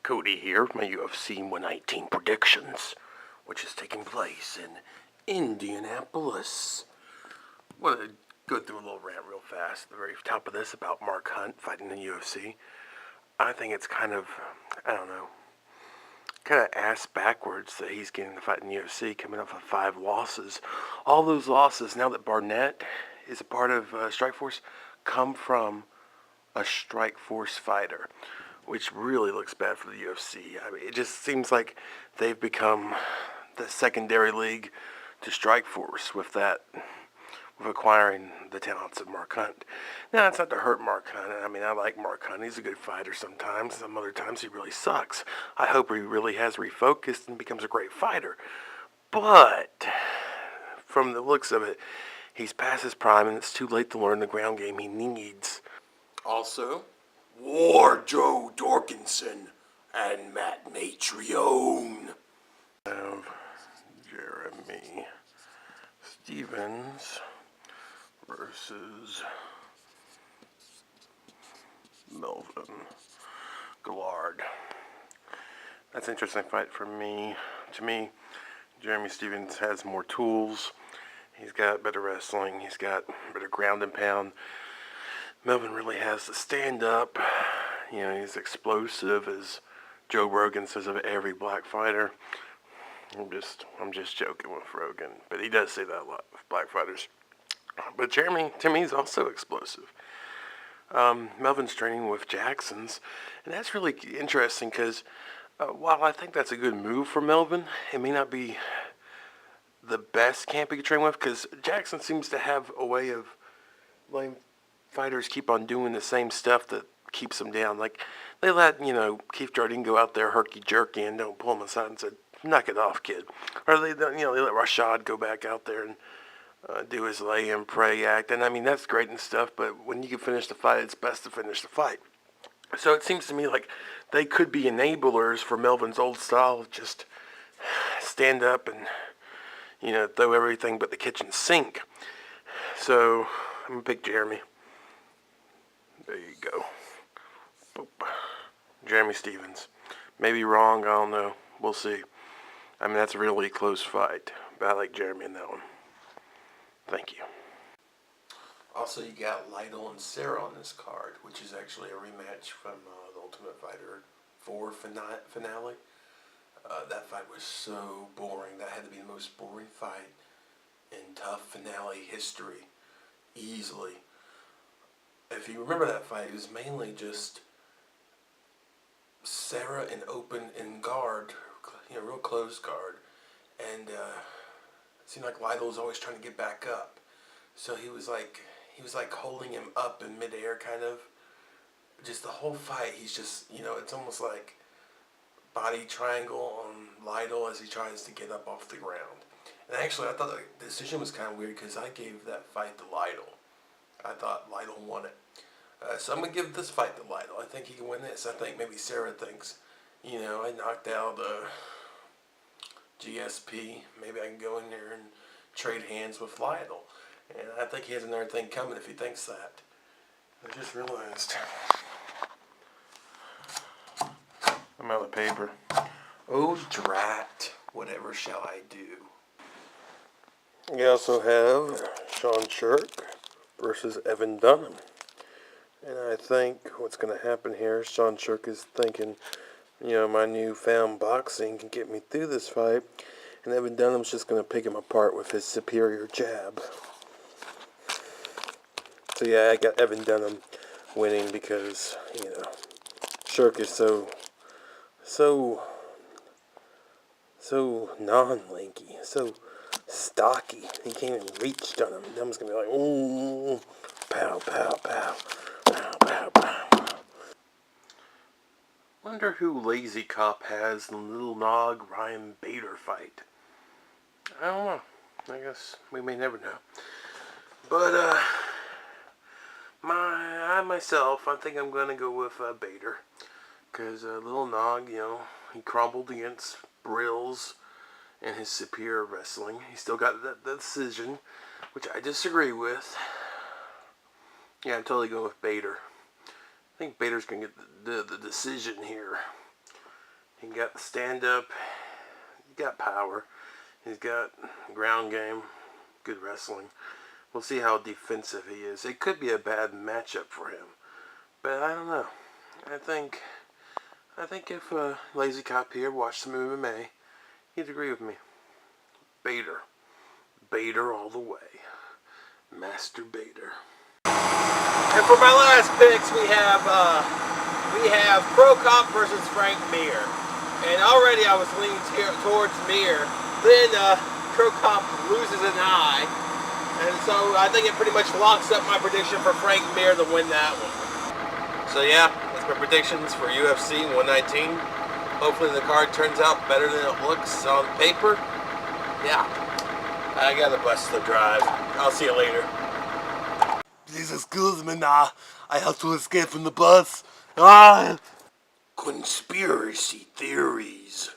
Cody here, my UFC 119 predictions, which is taking place in Indianapolis. I want to go through a little rant real fast at the very top of this about Mark Hunt fighting in the UFC. I think it's kind of ass backwards that he's getting to fight in the UFC, coming off of 5 losses. All those losses, now that Barnett is a part of Strikeforce, come from a Strikeforce fighter, which really looks bad for the UFC. I mean, it just seems like they've become the secondary league to Strikeforce with acquiring the talents of Mark Hunt. Now, it's not to hurt Mark Hunt. I mean, I like Mark Hunt. He's a good fighter sometimes. Some other times he really sucks. I hope he really has refocused and becomes a great fighter. But from the looks of it, he's past his prime, and it's too late to learn the ground game he needs. Also, Joe Dorkinson and Matt Matrione. Jeremy Stevens versus Melvin Gillard. That's an interesting fight for me. To me, Jeremy Stevens has more tools. He's got better wrestling. He's got better ground and pound. Melvin really has to stand up. You know, he's explosive, as Joe Rogan says of every black fighter. I'm just joking with Rogan, but he does say that a lot with black fighters. But Jeremy, to me, is also explosive. Melvin's training with Jackson's, and that's really interesting because while I think that's a good move for Melvin, it may not be the best camp he could train with, because Jackson seems to have a way of letting fighters keep on doing the same stuff that keeps them down. Like, they let, Keith Jardine go out there herky-jerky and don't pull him aside and say, knock it off, kid. Or they let Rashad go back out there and do his lay and pray act. And I mean, that's great and stuff, but when you can finish the fight, it's best to finish the fight. So it seems to me like they could be enablers for Melvin's old style, just stand up and, throw everything but the kitchen sink. So I'm going to pick Jeremy. There you go. Boop. Jeremy Stevens. Maybe wrong, I don't know. We'll see. I mean, that's a really close fight, but I like Jeremy in that one. Thank you. Also, you got Lytle and Sarah on this card, which is actually a rematch from the Ultimate Fighter 4 finale. That fight was so boring. That had to be the most boring fight in tough finale history, easily. If you remember that fight, it was mainly just Sarah in open and guard, real close guard, and it seemed like Lytle was always trying to get back up. So he was like holding him up in midair, kind of. Just the whole fight, he's just, it's almost like body triangle on Lytle as he tries to get up off the ground. And actually, I thought the decision was kind of weird because I gave that fight to Lytle. I thought Lytle won it. So I'm going to give this fight to Lytle. I think he can win this. I think maybe Sarah thinks, I knocked out GSP. Maybe I can go in there and trade hands with Lytle. And I think he has another thing coming if he thinks that. I just realized I'm out of paper. Oh, drat. Whatever shall I do? We also have Sean Shirk versus Evan Dunham. And I think what's going to happen here, Sean Shirk is thinking, my newfound boxing can get me through this fight. And Evan Dunham's just going to pick him apart with his superior jab. So yeah, I got Evan Dunham winning because, Shirk is so non-lanky, so stocky. He can't even reach Dunham. Dunham's going to be like, ooh, pow, pow, pow. Wonder who Lazy Cop has in the Little Nog Ryan Bader fight. I don't know. I guess we may never know. But I think I'm gonna go with Bader, because Little Nog, he crumbled against Brills and his superior wrestling. He still got that decision, which I disagree with. Yeah, I'm totally going with Bader. I think Bader's going to get the decision here. He got the stand-up. He got power. He's got ground game. Good wrestling. We'll see how defensive he is. It could be a bad matchup for him. But I don't know. I think if Lazy Cop here watched some MMA, he'd agree with me. Bader. Bader all the way. Master Bader. And for my last picks, we have Cro Cop versus Frank Mir. And already I was leaning towards Mir. Then Cro Cop loses an eye. And so I think it pretty much locks up my prediction for Frank Mir to win that one. So yeah, that's my predictions for UFC 119. Hopefully the card turns out better than it looks on paper. Yeah, I got a bus to drive. I'll see you later. Please excuse me now. I have to escape from the bus. Conspiracy theories.